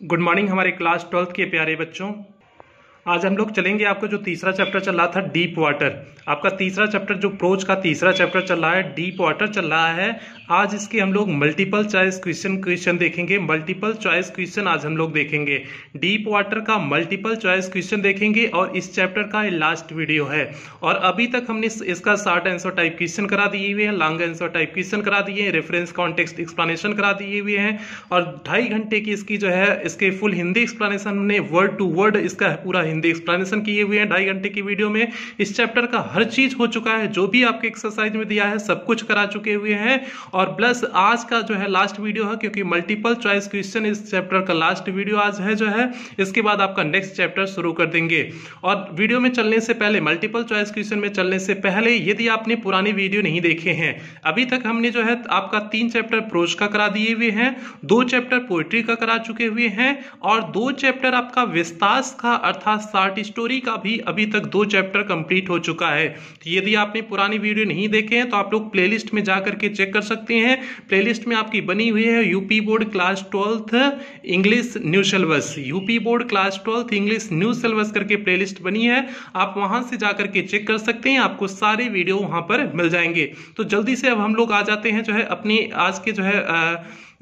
Good morning हमारे class 12th के प्यारे बच्चों। आज हम लोग चलेंगे, आपका जो तीसरा चैप्टर चल रहा था डीप वाटर, आपका तीसरा चैप्टर जो प्रोच का तीसरा चैप्टर चल रहा है डीप वाटर चल रहा है। आज इसके हम लोग मल्टीपल चॉइस क्वेश्चन देखेंगे। मल्टीपल चॉइस क्वेश्चन आज हम लोग देखेंगे, डीप वाटर का मल्टीपल चॉइस क्वेश्चन देखेंगे और इस चैप्टर का लास्ट वीडियो है। और अभी तक हमने इसका शॉर्ट आंसर टाइप क्वेश्चन करा दिए हुए हैं, लॉन्ग आंसर टाइप क्वेश्चन करा दिए हैं, रेफरेंस कॉन्टेक्स्ट एक्सप्लेनेशन करा दिए हुए हैं और 2.5 घंटे की इसकी जो है इसके फुल हिंदी एक्सप्लेनेशन हमने वर्ड टू वर्ड इसका पूरा हिंदी एक्सप्लेनेशन किए हुए हैं 2.5 घंटे की वीडियो में। इस चैप्टर का हर चीज हो चुका है, जो भी आपके एक्सरसाइज में दिया है सब कुछ करा चुके हुए हैं। और प्लस आज का जो है लास्ट वीडियो है, क्योंकि मल्टीपल चॉइस क्वेश्चन इस चैप्टर का लास्ट वीडियो आज है जो है। इसके बाद आपका नेक्स्ट चैप्टर शुरू कर देंगे। और वीडियो में चलने से पहले, मल्टीपल चॉइस क्वेश्चन में चलने से पहले, यदि आपने पुरानी वीडियो नहीं देखे हैं, अभी तक हमने जो है आपका 3 चैप्टर प्रोज का करा दिए हुए हैं, 2 चैप्टर पोएट्री का करा चुके हुए हैं और 2 चैप्टर आपका विस्तास का अर्थात शॉर्ट स्टोरी का भी अभी तक 2 चैप्टर कंप्लीट हो चुका है। तो यदि आपने पुरानी वीडियो नहीं देखे हैं तो आप लोग प्लेलिस्ट में जाकर के चेक कर सकते हैं। प्लेलिस्ट में आपकी बनी हुई है UP board class 12th English new syllabus, UP board class 12th English new syllabus करके प्लेलिस्ट बनी है, आप वहां से जाकर के चेक कर सकते हैं, आपको सारे वीडियो वहां पर मिल जाएंगे। तो जल्दी से अब हम लोग आ जाते हैं जो है अपनी आज के जो है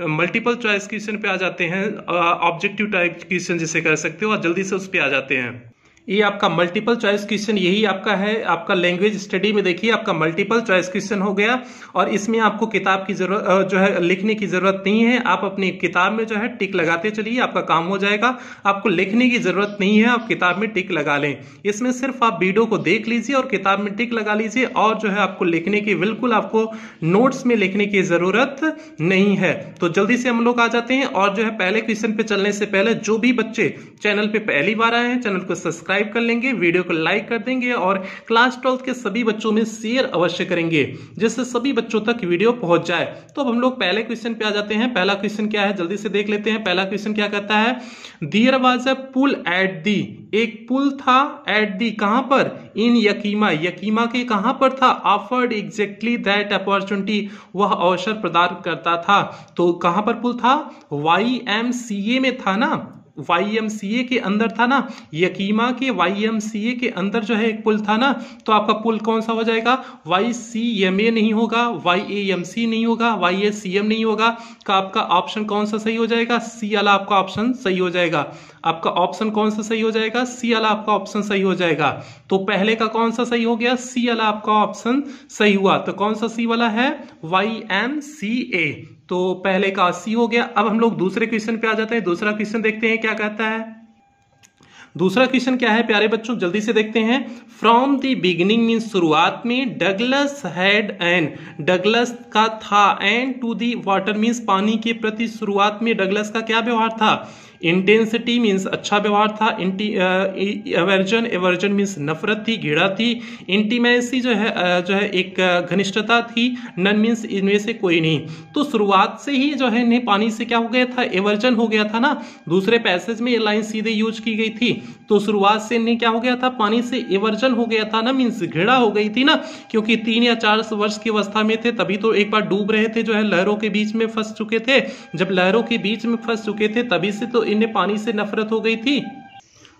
मल्टीपल चॉइस क्वेश्चन पे आ जाते हैं, ऑब्जेक्टिव टाइप क्वेश्चन जिसे कह सकते हो, और जल्दी से उस पे आ जाते हैं। ये आपका मल्टीपल चॉइस क्वेश्चन यही आपका है, आपका लैंग्वेज स्टडी में देखिए आपका मल्टीपल चॉइस क्वेश्चन हो गया। और इसमें आपको किताब की जरूरत जो है लिखने की जरूरत नहीं है, आप अपनी किताब में जो है टिक लगाते चलिए, आपका काम हो जाएगा। आपको लिखने की जरूरत नहीं है, आप किताब में टिक लगा लें। इसमें सिर्फ आप वीडियो को देख लीजिए और किताब में टिक लगा लीजिए, और जो है आपको लिखने की बिल्कुल आपको नोट्स में लिखने की जरूरत नहीं है। तो जल्दी से हम लोग आ जाते हैं। और जो है पहले क्वेश्चन पे चलने से पहले जो भी बच्चे चैनल पे पहली बार आए हैं चैनल को सब्सक्राइब कर लेंगे, वीडियो को लाइक कर देंगे और क्लास 12 के सभी बच्चों में शेयर अवश्य करेंगे, जिससे सभी बच्चों तक वीडियो पहुंच जाए। तो अब हम लोग पहले क्वेश्चन पे आ जाते हैं। पहला क्वेश्चन क्या है जल्दी से देख लेते हैं। पहला क्वेश्चन क्या कहता है, there was a pool at the, एक पुल था एट दी कहां पर, इन यकीमा, यकीमा के कहां पर था, ऑफर्ड एग्जैक्टली दैट अपॉर्चुनिटी, वह अवसर प्रदान करता था। तो कहां पर पुल था, YMCA में था ना, YMCA के अंदर था ना, यकीमा के YMCA के अंदर जो है एक पुल था ना। तो आपका पुल कौन सा हो जाएगा, YCMA नहीं होगा, YAMC नहीं होगा, YACM नहीं होगा। का आपका ऑप्शन कौन सा सही हो जाएगा, सी वाला आपका ऑप्शन सही हो जाएगा। आपका ऑप्शन कौन सा सही हो जाएगा, सी वाला आपका ऑप्शन सही हो जाएगा। तो पहले का कौन सा सही हो गया, सी वाला आपका ऑप्शन सही हुआ। तो कौन सा सी वाला है, YMCA। तो पहले का 80 हो गया। अब हम लोग दूसरे क्वेश्चन पे आ जाते हैं। दूसरा क्वेश्चन देखते हैं क्या कहता है। दूसरा क्वेश्चन क्या है प्यारे बच्चों, जल्दी से देखते हैं। फ्रॉम द बिगिनिंग मीन शुरुआत में, डगलस हैड एन, डगलस का था, and to the water means पानी के प्रति शुरुआत में डगलस का क्या व्यवहार था, इंटेंसिटी मीन्स अच्छा व्यवहार था, एवर्जन, एवर्जन मीन्स नफरत थी, घृणा थी, इंटीमेसी जो है एक घनिष्ठता थी, नन मीन्स इनमें से कोई नहीं। तो शुरुआत से ही जो है इन्हें पानी से क्या हो गया था, एवर्जन हो गया था ना। दूसरे पैसेज में ये लाइन सीधे यूज की गई थी, तो शुरुआत से इन्हें क्या हो गया था, पानी से एवर्जन हो गया था ना, मीन्स घृणा हो गई थी ना, क्योंकि 3 या 4 वर्ष की अवस्था में थे, तभी तो एक बार डूब रहे थे, जो है लहरों के बीच में फंस चुके थे। जब लहरों के बीच में फंस चुके थे तभी से तो इन्हें पानी से नफरत हो गई थी।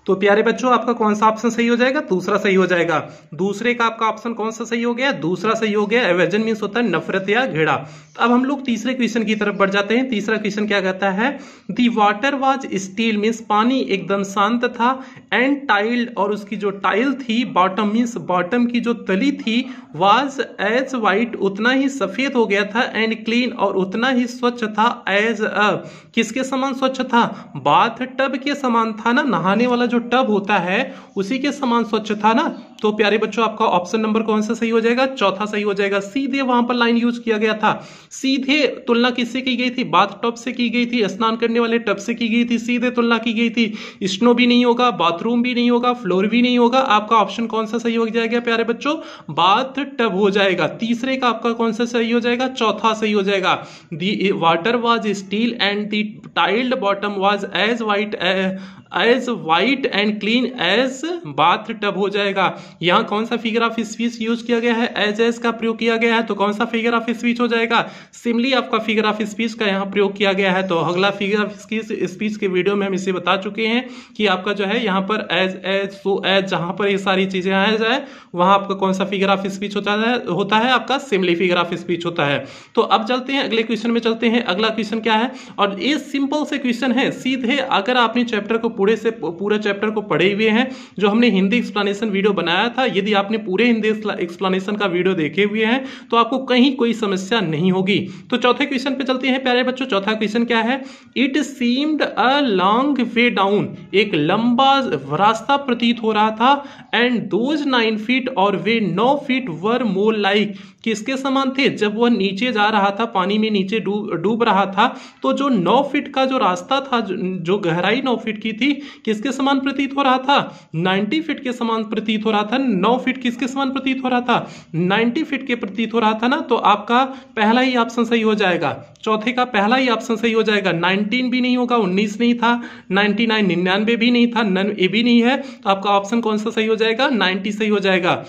तो प्यारे बच्चों आपका कौन सा ऑप्शन सही हो जाएगा, दूसरा सही हो जाएगा। दूसरे का आपका ऑप्शन कौन सा सही हो गया, दूसरा सही हो गया। एवर्जन मीन्स होता है नफरत या घृणा। अब हम लोग तीसरे क्वेश्चन की तरफ बढ़ जाते हैं। तीसरा क्वेश्चन क्या कहता है, दी वाटर वाज स्टील मीन्स पानी एकदम शांत था, एंड टाइल्ड और उसकी जो टाइल थी, बॉटम मीन्स बॉटम की जो तली थी, वाज एज वाइट उतना ही सफेद हो गया था, एंड क्लीन और उतना ही स्वच्छ था, एज अ किसके समान स्वच्छ था, बाथ टब के समान था ना, नहाने वाला जो टब होता है उसी के समान स्वच्छ था ना। तो प्यारे बच्चों आपका ऑप्शन नंबर कौन सा सही हो जाएगा, चौथा सही हो जाएगा। सीधे वहां पर लाइन यूज किया गया था, सीधे तुलना किससे की गई थी, बाथ टब से की गई थी, स्नान करने वाले टब से की गई थी, सीधे तुलना की गई थी। स्नो भी नहीं होगा, बाथरूम भी नहीं होगा, फ्लोर भी नहीं होगा। आपका ऑप्शन कौन सा सही हो जाएगा प्यारे बच्चों, बाथ टब हो जाएगा। तीसरे का आपका कौन सा सही हो जाएगा, चौथा सही हो जाएगा। The water was still and the tiled bottom was as white as white and clean as bath tub हो जाएगा। यहाँ कौन सा फिगर ऑफ स्पीच यूज किया गया है, एज का प्रयोग किया गया है, तो कौन सा फिगर ऑफ स्पीच हो जाएगा, सिमिली आपका फिगर ऑफ स्पीच का यहाँ प्रयोग किया गया है। तो अगला फिगर ऑफ स्पीच के वीडियो में हम इसे बता चुके हैं कि आपका जो है यहाँ पर एज सो एज, जहां पर ये सारी चीजें आ जाए वहां आपका कौन सा फिगर ऑफ स्पीच होता है आपका सिमिली फिगर ऑफ स्पीच होता है। तो अब चलते हैं अगले क्वेश्चन में चलते हैं। अगला क्वेश्चन क्या है, और ये सिंपल से क्वेश्चन है, सीधे अगर आपने चैप्टर को पूरे चैप्टर को पढ़े हुए हैं, जो हमने हिंदी एक्सप्लेनेशन वीडियो बनाया था, यदि आपने पूरे हिंदी एक्सप्लेनेशन का वीडियो देखे हुए हैं तो आपको कहीं कोई समस्या नहीं होगी। तो चौथे क्वेश्चन पे चलते हैं प्यारे बच्चों। चौथा क्वेश्चन क्या है, it seemed a long way down, एक लंबा रास्ता प्रतीत हो रहा था, एंड दोज 9 फीट और वे 9 फीट वर मोर लाइक, किसके समान थे, जब वह नीचे जा रहा था, पानी में नीचे डूब रहा था, तो जो 9 फीट का जो रास्ता था, जो गहराई 9 फीट की थी, किसके समान प्रतीत हो रहा था, 90 फीट के समान प्रतीत हो रहा था। 9 फीट किसके समान प्रतीत हो रहा था, 90 फीट के प्रतीत हो रहा था ना। तो आपका पहला ही ऑप्शन सही हो जाएगा, चौथे का पहला ही ऑप्शन सही हो जाएगा। 19 भी नहीं होगा, 19 नहीं था, 99 99 भी नहीं था, नन ए भी नहीं है, तो आपका ऑप्शन कौन सा सही हो जाएगा, 90 सही हो जाएगा।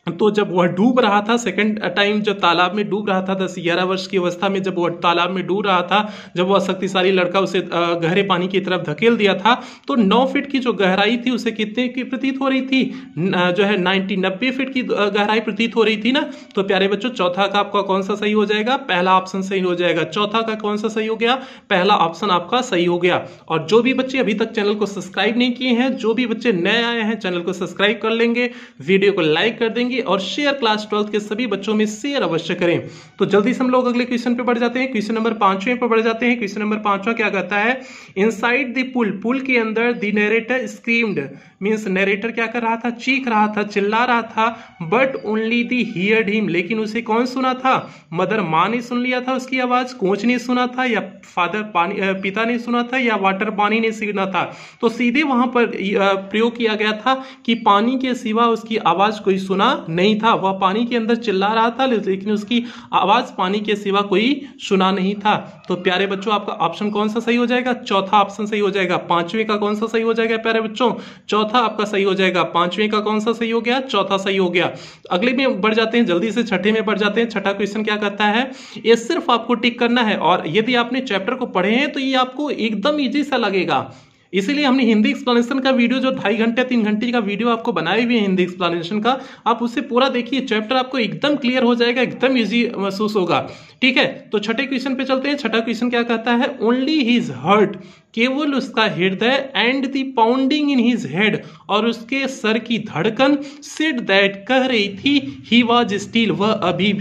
तो जब वह डूब रहा था, सेकंड टाइम जब तालाब में डूब रहा था, 10-11 वर्ष की अवस्था में जब वह तालाब में डूब रहा था, जब वह शक्तिशाली लड़का उसे गहरे पानी की तरफ धकेल दिया था, तो 9 फीट की जो गहराई थी उसे कितने की प्रतीत हो रही थी, जो है 90 फीट की गहराई प्रतीत हो रही थी ना। तो प्यारे बच्चों चौथा का आपका कौन सा सही हो जाएगा, पहला ऑप्शन सही हो जाएगा। चौथा का कौन सा सही हो गया, पहला ऑप्शन आपका सही हो गया। और जो भी बच्चे अभी तक चैनल को सब्सक्राइब नहीं किए हैं, जो भी बच्चे नए आए हैं, चैनल को सब्सक्राइब कर लेंगे, वीडियो को लाइक कर देंगे और शेयर क्लास 12 के सभी बच्चों में शेयर अवश्य करें। तो जल्दी से हम लोग अगले क्वेश्चन पे बढ़ जाते हैं। क्वेश्चन नंबर 5वें पे बढ़ जाते हैं। क्वेश्चन नंबर 5वां क्या कहता है, इनसाइड द पुल, पुल के अंदर the narrator screamed, means narrator क्या कर रहा था, चीख रहा था, चिल्ला रहा था, but only the heard him, लेकिन उसे कौन सुना था, मदर माँ ने सुन लिया था उसकी आवाज, कोच ने सुना था, या फादर पिता ने सुना था, या वाटर पानी ने सुना था। तो सीधे वहां पर प्रयोग किया गया था कि पानी के सिवा उसकी आवाज कोई सुना नहीं था। वह पानी के अंदर चिल्ला रहा था, लेकिन उसकी आवाज पानी के सिवा कोई सुना नहीं था। तो प्यारे बच्चों आपका ऑप्शन कौन सा सही हो जाएगा, चौथा ऑप्शन सही हो जाएगा। 5वें का कौन सा सही हो जाएगा प्यारे बच्चों, चौथा आपका सही हो जाएगा। 5वें का कौन सा सही हो गया, चौथा सही हो गया। अगले में बढ़ जाते हैं, जल्दी से छठे में बढ़ जाते हैं। छठा क्वेश्चन क्या कहता है, ये सिर्फ आपको टिक करना है, और यदि आपने चैप्टर को पढ़े हैं तो ये आपको एकदम इजी सा लगेगा। इसीलिए हमने हिंदी एक्सप्लेनेशन का वीडियो जो 2.5 घंटे 3 घंटे का वीडियो आपको बनाए हुए हिंदी एक्सप्लेनेशन का, आप उससे पूरा देखिए, चैप्टर आपको एकदम क्लियर हो जाएगा, एकदम इजी महसूस होगा। ठीक है, तो छठे क्वेश्चन पे चलते हैं। छठा क्वेश्चन क्या कहता है, ओनली हिज हर्ट, केवल उसका हृदय, and the pounding in his head, और उसके सर की धड़कन, सेड दैट, कह रही थी, ही वाज स्टिल, वह अभी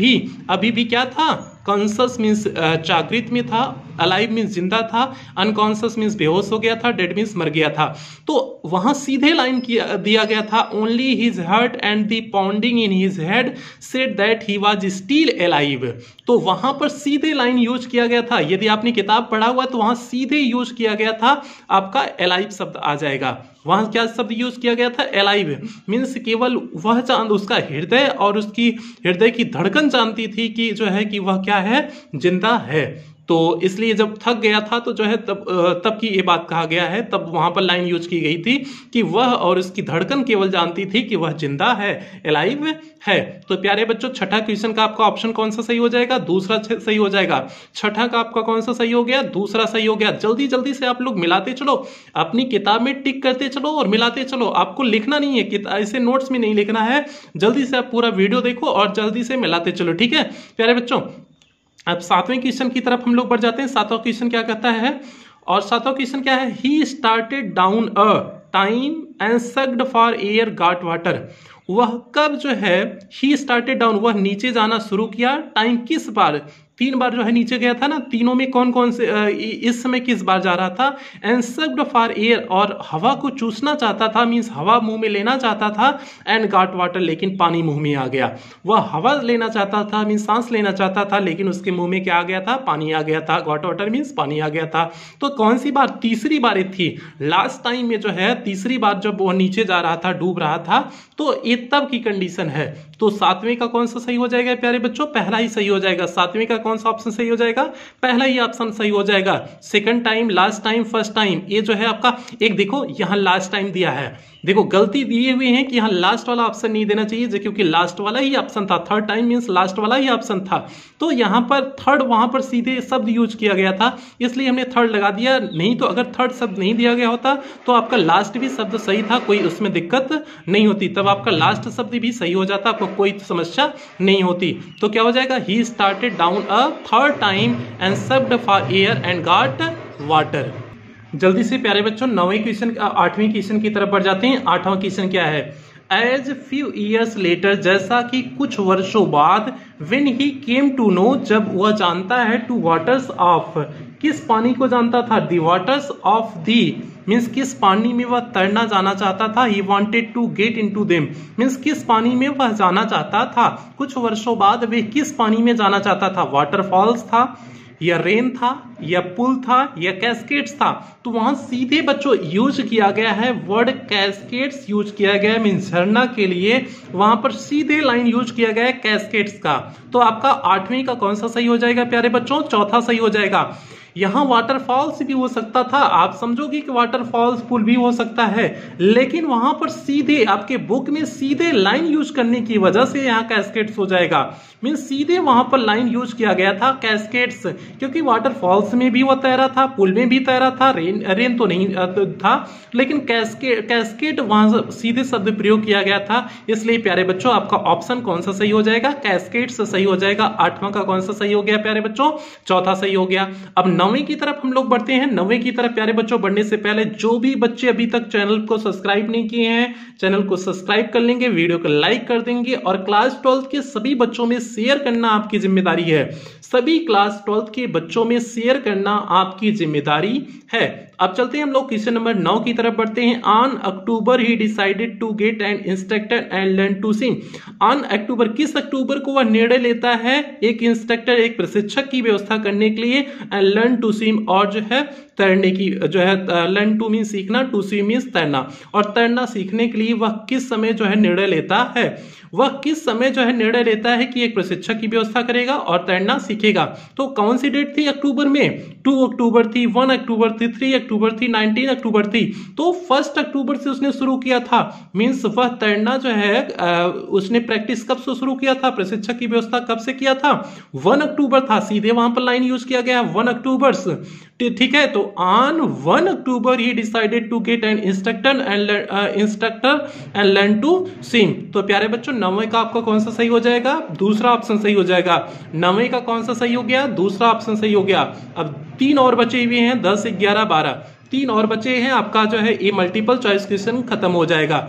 भी क्या था, कॉन्शियस मीन्स जागृत में था, अलाइव मीन्स जिंदा था, अनकॉन्शियस मीन्स बेहोश हो गया था, डेड मीन्स मर गया था। तो वहां सीधे लाइन दिया गया था, only his heart and the pounding in his head said that he was still alive. तो वहां पर सीधे लाइन यूज किया गया था। यदि आपने किताब पढ़ा हुआ तो वहां सीधे यूज किया गया था, आपका अलाइव शब्द आ जाएगा। वहां क्या शब्द यूज किया गया था, अलाइव, मीन्स केवल वह उसका हृदय और उसकी हृदय की धड़कन जानती थी कि जो है कि वह क्या है, जिंदा है। तो इसलिए जब थक गया था तो जो है तब की ये बात कहा गया है, तब वहां पर लाइन यूज की गई थी कि वह और उसकी धड़कन केवल जानती थी कि वह जिंदा है, अलाइव है। तो प्यारे बच्चों छठा क्वेश्चन का आपका ऑप्शन कौन सा सही हो जाएगा, दूसरा सही हो जाएगा। छठा का आपका कौन सा सही हो गया, दूसरा सही हो गया। जल्दी जल्दी से आप लोग मिलाते चलो, अपनी किताब में टिक करते चलो और मिलाते चलो। आपको लिखना नहीं है, ऐसे नोट्स में नहीं लिखना है, जल्दी से आप पूरा वीडियो देखो और जल्दी से मिलाते चलो। ठीक है प्यारे बच्चों, अब 7वें क्वेश्चन की तरफ हम लोग बढ़ जाते हैं। 7वां क्वेश्चन क्या कहता है, और 7वां क्वेश्चन क्या है, ही started down a time and sucked for air got water. वह कब जो है, ही स्टार्टेड डाउन, वह नीचे जाना शुरू किया, टाइम किस बार, 3 बार जो है नीचे गया था ना, तीनों में कौन कौन से इस समय किस बार जा रहा था, एंड सक्ड फॉर एयर, और हवा को चूसना चाहता था, मीन्स हवा मुंह में लेना चाहता था, एंड गॉट वाटर, लेकिन पानी मुंह में आ गया। वह हवा लेना चाहता था, मीन्स सांस लेना चाहता था, लेकिन उसके मुंह में क्या आ गया था, पानी आ गया था। गॉट वाटर मीन्स पानी आ गया था। तो कौन सी बार, तीसरी बार थी, लास्ट टाइम में जो है तीसरी बार जब वह नीचे जा रहा था, डूब रहा था, तो ये तब की कंडीशन है। तो 7वें का कौन सा सही हो जाएगा प्यारे बच्चों, पहला ही सही हो जाएगा। 7वें का कौन सा ऑप्शन सही हो जाएगा? पहला ही ऑप्शन सही हो जाएगा। Second time, last time, first time, ये जो है आपका एक देखो यहाँ लास्ट टाइम दिया है, देखो गलती दिए हुए हैं कि यहाँ लास्ट वाला ऑप्शन नहीं देना चाहिए क्योंकि लास्ट वाला ही ऑप्शन था, थर्ड टाइम मींस लास्ट वाला ही ऑप्शन था, तो यहाँ पर थर्ड वहां पर सीधे शब्द यूज किया गया था, इसलिए हमने थर्ड लगा दिया। नहीं तो अगर थर्ड शब्द नहीं दिया गया होता तो आपका लास्ट भी शब्द सही था, कोई उसमें दिक्कत नहीं होती, तब आपका लास्ट शब्द भी सही हो जाता, आपको कोई समस्या नहीं होती। तो क्या हो जाएगा? He started down a third time and supped for air and got water. जल्दी से प्यारे बच्चों 9वें क्वेश्चन 8वें क्वेश्चन की तरफ बढ़ जाते हैं। 8वां क्वेश्चन क्या है? एज फ्यू ईयर्स लेटर, जैसा कि कुछ वर्षों बाद, when he came to know, जब वह जानता है, टू वाटर्स ऑफ, किस पानी को जानता था? The waters of the means किस पानी में वह तैरना जाना चाहता था। He wanted to get into them means किस पानी में वह जाना चाहता था। कुछ वर्षों बाद वे किस पानी में जाना चाहता था? वाटरफॉल्स था, या रेन था, या पुल था, या कैस्केड्स था। तो वहां सीधे बच्चों यूज किया गया है वर्ड कैस्केड्स यूज किया गया है, मीन्स झरना के लिए वहां पर सीधे लाइन यूज किया गया है कैस्केड्स का। तो आपका 8वें का कौन सा सही हो जाएगा प्यारे बच्चों? चौथा सही हो जाएगा। यहां वाटरफॉल्स भी हो सकता था, आप समझोगे कि वाटरफॉल्स पुल भी हो सकता है, लेकिन वहां पर सीधे आपके बुक में सीधे लाइन यूज करने की वजह से यहां कैस्केड्स हो जाएगा। मीन सीधे वहां पर लाइन यूज किया गया था कैस्केड्स, क्योंकि वाटरफॉल्स में भी वो तैरा था, पुल में भी तैरा था, रेन तो नहीं था, लेकिन कैस्केड वहां सीधे शब्द प्रयोग किया गया था। इसलिए प्यारे बच्चों आपका ऑप्शन कौन सा सही हो जाएगा? कैस्केड्स सही हो जाएगा। 8वां का कौन सा सही हो गया प्यारे बच्चों? चौथा सही हो गया। अब 9वीं की तरफ हम लोग बढ़ते हैं। 9वीं की तरफ प्यारे बच्चों बढ़ने से पहले जो भी बच्चे अभी तक चैनल को सब्सक्राइब नहीं किए हैं, चैनल को सब्सक्राइब कर लेंगे, वीडियो को लाइक कर देंगे, और क्लास 12 के सभी बच्चों में शेयर करना आपकी जिम्मेदारी है। सभी क्लास 12 के बच्चों में शेयर करना आपकी जिम्मेदारी है। अब चलते हैं हम लोग क्वेश्चन नंबर 9 की तरफ बढ़ते हैं। On October he decided to get an instructor and learn to swim. On October, किस अक्टूबर को वह निर्णय लेता है एक इंस्ट्रक्टर, एक प्रशिक्षक की व्यवस्था करने के लिए, एंड लर्न टू स्विम, और जो है तैरने की, जो है लर्न टू मीन सीखना, टू स्विम मीन तैरना, और तैरना सीखने के लिए वह किस समय जो है निर्णय लेता है? वह किस समय जो है निर्णय लेता है कि एक प्रशिक्षक की व्यवस्था करेगा और तैरना सीखेगा? तो कौन सी डेट थी अक्टूबर में? 2 अक्टूबर थी, 1 अक्टूबर थी, 3 अक्टूबर थी, 19 अक्टूबर थी। तो 1 अक्टूबर से उसने शुरू किया था, मीन्स वह तैरना जो है उसने प्रैक्टिस कब से शुरू किया था? प्रशिक्षक की व्यवस्था कब से किया था? 1 अक्टूबर था, सीधे वहां पर लाइन यूज किया गया 1 अक्टूबर से, ठीक है। तो on 1 October he decided to get an instructor and learn to swim. तो प्यारे बच्चों 9वें का आपका कौन सा सही हो जाएगा? दूसरा ऑप्शन सही हो जाएगा। 9वें का कौन सा सही हो गया? दूसरा ऑप्शन सही हो गया। अब 3 और बचे हुए हैं, 10, 11, 12, 3 और बचे हैं, आपका जो है ये मल्टीपल चॉइस क्वेश्चन खत्म हो जाएगा।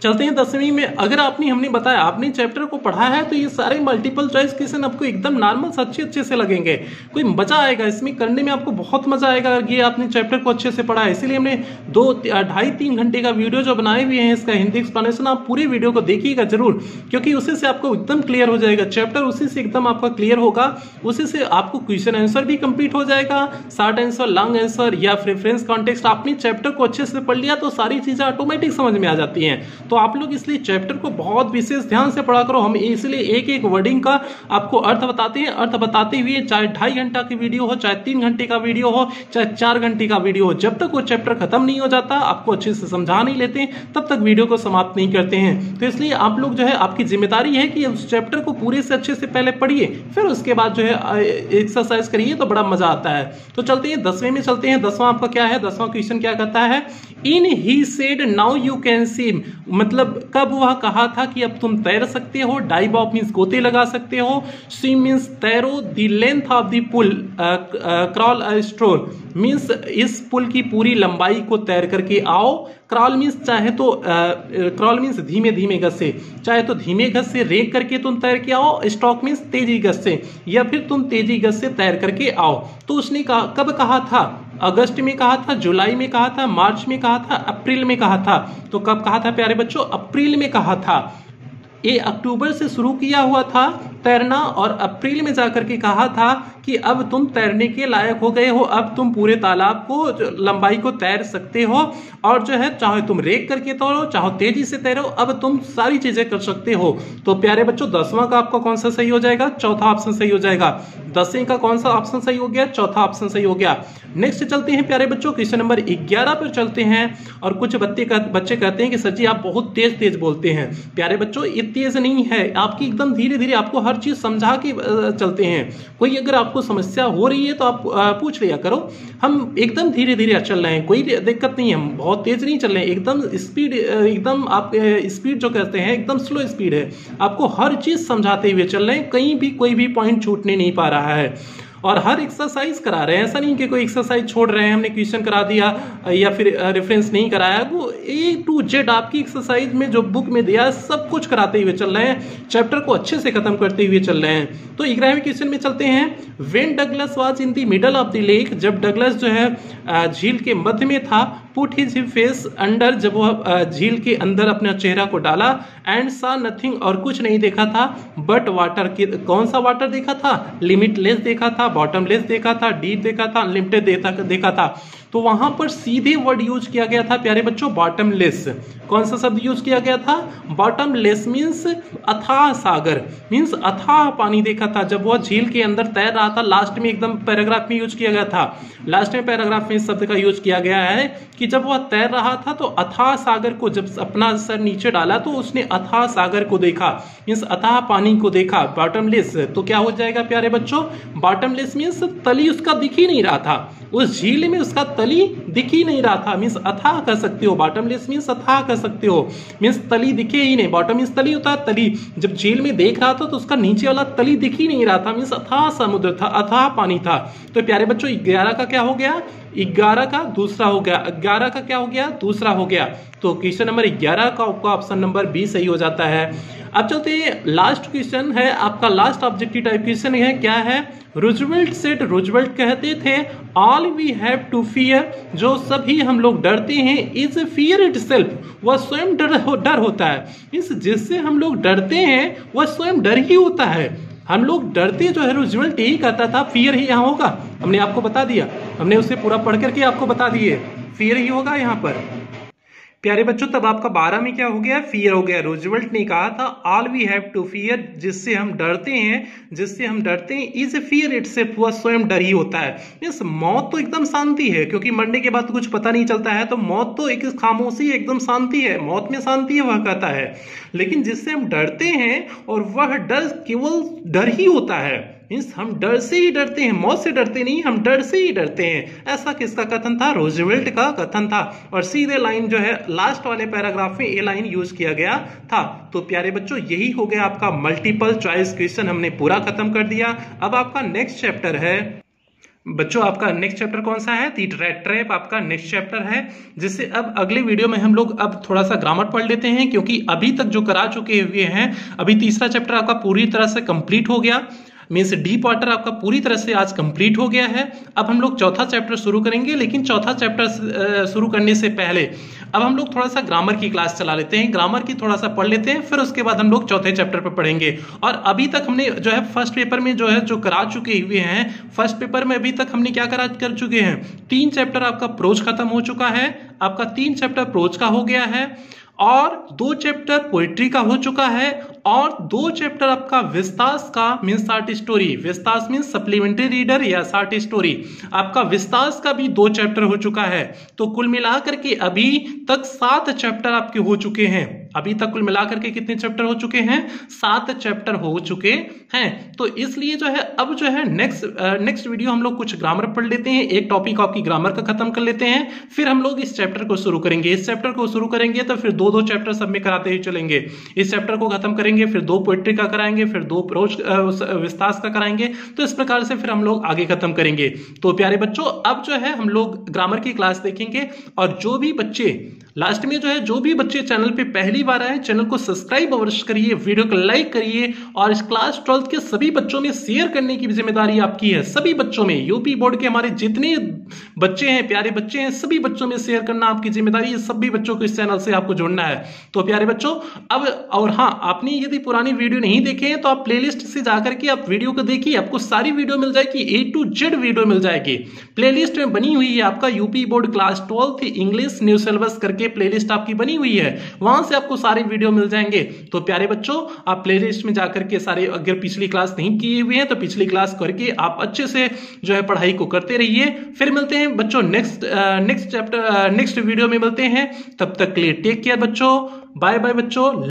चलते हैं 10वीं में। अगर हमने बताया, आपने चैप्टर को पढ़ा है, तो ये सारे मल्टीपल चॉइस क्वेश्चन आपको एकदम नॉर्मल अच्छे से लगेंगे, कोई मजा आएगा इसमें करने में, आपको बहुत मजा आएगा अगर ये आपने चैप्टर को अच्छे से पढ़ा है। इसीलिए हमने 2-2.5-3 घंटे का वीडियो जो बनाए हुए हैं इसका हिंदी एक्सप्लेनेशन, आप पूरे वीडियो को देखिएगा जरूर, क्योंकि उसी से आपको एकदम क्लियर हो जाएगा चैप्टर, उसी से एकदम आपका क्लियर होगा, उसी से आपको क्वेश्चन आंसर भी कंप्लीट हो जाएगा, शॉर्ट आंसर, लॉन्ग आंसर, या रेफरेंस कॉन्टेक्स्ट। आपने चैप्टर को अच्छे से पढ़ लिया तो सारी चीजें ऑटोमेटिक समझ में आ जाती हैं। तो आप लोग इसलिए चैप्टर को बहुत विशेष ध्यान से पढ़ा करो। हम इसलिए एक एक वर्डिंग का आपको अर्थ बताते हैं, अर्थ बताते हुए चाहे 2.5 घंटा की वीडियो हो, चाहे 3 घंटे का वीडियो हो, चाहे 4 घंटे का वीडियो हो, जब तक वो चैप्टर खत्म नहीं हो जाता, आपको अच्छे से समझा नहीं लेते, तब तक वीडियो को समाप्त नहीं करते हैं। तो इसलिए आप लोग जो है, आपकी जिम्मेदारी है कि उस चैप्टर को पूरे से अच्छे से पहले पढ़िए, फिर उसके बाद जो है एक्सरसाइज करिए, तो बड़ा मजा आता है। तो चलते हैं 10वें में चलते हैं। 10वां आपका क्या है? 10वां क्वेश्चन क्या कहता है? In he said now you can swim, मतलब कब वह कहा था कि अब तुम तैर सकते हो। डाइव ऑफ मीन्स गोते लगा सकते हो, स्विम मीन्स तैरो, the length of the pool, crawl a stroll means इस पुल की पूरी लंबाई को तैर करके आओ। क्रॉल मीन्स चाहे तो क्रॉल मीन्स धीमे धीमे गज से, चाहे तो धीमे गज से रेंग करके तुम तैर के आओ, स्टॉक मीन्स तेजी गज से, या फिर तुम तेजी गज से तैर करके आओ। तो उसने कब कहा था? अगस्त में कहा था, जुलाई में कहा था, मार्च में कहा था, अप्रैल में कहा था। तो कब कहा था प्यारे बच्चों? अप्रैल में कहा था। ये अक्टूबर से शुरू किया हुआ था तैरना और अप्रैल में जाकर के कहा था कि अब तुम तैरने के लायक हो गए हो, अब तुम पूरे तालाब को लंबाई को तैर सकते हो और जो है चाहे तुम रेक करके तैरो चाहे तेजी से तैरो, अब तुम सारी चीजें कर सकते हो। तो प्यारे बच्चों 10वां का आपका कौन सा सही हो जाएगा? चौथा ऑप्शन सही हो जाएगा। 10वें का कौन सा ऑप्शन सही हो गया? चौथा ऑप्शन सही हो गया। नेक्स्ट चलते हैं प्यारे बच्चों, क्वेश्चन नंबर 11 पर चलते हैं। और कुछ बच्चे कहते हैं कि सर जी आप बहुत तेज तेज बोलते हैं। प्यारे बच्चों ये तेज नहीं है, आपकी एकदम धीरे धीरे आपको हर चीज समझा के चलते हैं। कोई अगर आपको समस्या हो रही है तो आप पूछ लिया करो, हम एकदम धीरे धीरे चल रहे हैं, कोई दिक्कत नहीं है, हम बहुत तेज नहीं चल रहे हैं, एकदम स्पीड, एकदम आप स्पीड जो कहते हैं एकदम स्लो स्पीड है, आपको हर चीज समझाते हुए चल रहे हैं, कहीं भी कोई भी पॉइंट छूटने नहीं पा रहा है। और हर एक्सरसाइज करा रहे हैं, ऐसा नहीं कि कोई एक्सरसाइज छोड़ रहे हैं, हमने क्वेश्चन करा दिया या फिर रेफरेंस नहीं कराया, वो A to Z आपकी एक्सरसाइज में जो बुक में दिया सब कुछ कराते हुए चल रहे हैं, चैप्टर को अच्छे से खत्म करते हुए चल रहे हैं। तो 11वें क्वेश्चन में चलते हैं। When Douglas was in the middle of the lake, जब डगलस जो है झील के मध्य में था, पुट हिज फेस अंडर, जब वह झील के अंदर अपना चेहरा को डाला, एंड सा नथिंग, और कुछ नहीं देखा था, बट वाटर, कौन सा वाटर देखा था? लिमिटलेस देखा था, बॉटमलेस देखा था, डीप देखा था, अनलिमिटेड देखा था। तो वहां पर सीधे वर्ड यूज किया गया था प्यारे बच्चों बॉटमलेस। कौन सा शब्द यूज किया गया था? बॉटमलेस मीन्स अथाह सागर, मीन्स अथाह पानी देखा था जब वह झील के अंदर तैर रहा था। लास्ट में एकदम पैराग्राफ में यूज किया गया था, लास्ट में पैराग्राफ में इस शब्द का यूज किया गया है कि जब वह तैर रहा था तो अथाह सागर को, जब अपना सर नीचे डाला तो उसने अथाह सागर को देखा, मीन्स अथाह पानी को देखा। बॉटमलेस तो क्या हो जाएगा प्यारे बच्चों? बॉटमलेस मीन्स तली उसका दिख ही नहीं रहा था, उस झील में उसका तली दिख ही नहीं रहा था, मीन्स अथाह कर सकते हो। बॉटमलेस मीन्स अथाह कर सकते हो, मीन्स तली दिखे ही नहीं। बॉटम मीन्स तली होता है, तली जब झील में देख रहा था तो उसका नीचे वाला तली दिख ही नहीं रहा था, मीन्स अथाह समुद्र था, अथाह पानी था। तो प्यारे बच्चों 11 का क्या हो गया? 11 का दूसरा हो गया। 11 का क्या हो गया? दूसरा हो गया। तो क्वेश्चन नंबर 11 का आपका ऑप्शन नंबर बी सही हो जाता है। अब चलते हैं, लास्ट क्वेश्चन है आपका, लास्ट ऑब्जेक्टिव टाइप क्वेश्चन है। क्या है? रूजवेल्ट सेड, रूजवेल्ट कहते थे, all we have to fear, जो सभी हम लोग डरते हैं, इज फियर इटसेल्फ, वह स्वयं डर होता है। इस जिससे हम लोग डरते हैं वह स्वयं डर ही होता है। हम लोग डरते जो है, रूजवेल्ट यही कहता था फियर ही यहाँ होगा, हमने आपको बता दिया, हमने उसे पूरा पढ़ करके आपको बता दिए फियर ही होगा यहाँ पर। प्यारे बच्चों तब आपका 12 में क्या हो गया? फियर हो गया। रूजवेल्ट ने कहा था all we have to fear, जिससे हम डरते हैं, जिससे हम डरते हैं, इज फियर इटसेल्फ, वह स्वयं डर ही होता है। इस मौत तो एकदम शांति है, क्योंकि मरने के बाद कुछ पता नहीं चलता है, तो मौत तो एक खामोशी एकदम शांति है, मौत में शांति है वह कहता है। लेकिन जिससे हम डरते हैं और वह डर केवल डर ही होता है, मीन्स हम डर से ही डरते हैं, मौत से डरते नहीं, हम डर से ही डरते हैं। ऐसा किसका कथन था? रूजवेल्ट का कथन था। और सीधे लाइन जो है लास्ट वाले पैराग्राफ में ये लाइन यूज किया गया था। तो प्यारे बच्चों यही हो गया आपका मल्टीपल चॉइस क्वेश्चन, हमने पूरा खत्म कर दिया। अब आपका नेक्स्ट चैप्टर है बच्चों, आपका नेक्स्ट चैप्टर कौन सा है? द रैट ट्रैप आपका नेक्स्ट चैप्टर है, जिससे अब अगले वीडियो में हम लोग अब थोड़ा सा ग्रामर पढ़ लेते हैं, क्योंकि अभी तक जो करा चुके हुए हैं, अभी तीसरा चैप्टर आपका पूरी तरह से कंप्लीट हो गया, मीन्स डीप वाटर आपका पूरी तरह से आज कंप्लीट हो गया है। अब हम लोग चौथा चैप्टर शुरू करेंगे, लेकिन चौथा चैप्टर शुरू करने से पहले अब हम लोग थोड़ा सा ग्रामर की क्लास चला लेते हैं, ग्रामर की थोड़ा सा पढ़ लेते हैं, फिर उसके बाद हम लोग चौथे चैप्टर पर पढ़ेंगे। और अभी तक हमने जो है फर्स्ट पेपर में जो है जो करा चुके हुए हैं, फर्स्ट पेपर में अभी तक हमने क्या कर चुके हैं? 3 चैप्टर आपका प्रोज खत्म हो चुका है, आपका 3 चैप्टर प्रोज का हो गया है, और 2 चैप्टर पोइट्री का हो चुका है, और 2 चैप्टर आपका विस्तास का means short story, Vistas means supplementary reader या शॉर्ट स्टोरी, आपका विस्तास का भी 2 चैप्टर हो चुका है। तो कुल मिलाकर के अभी तक 7 चैप्टर आपके हो चुके हैं। अभी तक कुल मिलाकर के कितने चैप्टर हो चुके हैं? 7 चैप्टर हो चुके हैं। तो इसलिए जो है अब जो है नेक्स्ट वीडियो हम लोग कुछ ग्रामर पढ़ लेते हैं, एक टॉपिक आपकी ग्रामर का खत्म कर लेते हैं, फिर हम लोग इस चैप्टर को शुरू करेंगे। इस चैप्टर को शुरू करेंगे तो फिर 2-2 चैप्टर सब में कराते ही चलेंगे। इस चैप्टर को खत्म करेंगे, फिर 2 पोइट्री का कराएंगे, फिर 2 प्रोज विस्तास का कराएंगे। तो इस प्रकार से फिर हम लोग आगे खत्म करेंगे। तो प्यारे बच्चों अब जो है हम लोग ग्रामर की क्लास देखेंगे, और जो भी बच्चे लास्ट में जो है जो भी बच्चे चैनल पे पहली बार आए चैनल को सब्सक्राइब अवश्य करिए, वीडियो को लाइक करिए और इस क्लास 12th के सभी बच्चों में शेयर करने की जिम्मेदारी आपकी है। सभी बच्चों में, यूपी बोर्ड के हमारे जितने बच्चे हैं, प्यारे बच्चे हैं, सभी बच्चों में शेयर करना आपकी जिम्मेदारी है। सभी बच्चों को इस चैनल से आपको जुड़ना है। तो प्यारे बच्चों अब, और हाँ, आपने यदि पुरानी वीडियो नहीं देखे हैं तो आप प्लेलिस्ट से जाकर के आप वीडियो को देखिए, आपको सारी वीडियो मिल जाएगी, A to Z वीडियो मिल जाएगी। प्लेलिस्ट में बनी हुई है आपका UP board class 12th English new syllabus करके प्लेलिस्ट आपकी बनी हुई है, वहां से आपको सारे वीडियो मिल जाएंगे। तो प्यारे बच्चोों, आप प्लेलिस्ट में जाकर के सारे, अगर पिछली क्लास नहीं किए हुए हैं तो पिछली क्लास करके आप अच्छे से जो है पढ़ाई को करते रहिए। फिर मिलते हैं बच्चों नेक्स्ट वीडियो में मिलते हैं। तब तक के लिए टेक केयर बच्चों, बाय बाय बच्चों।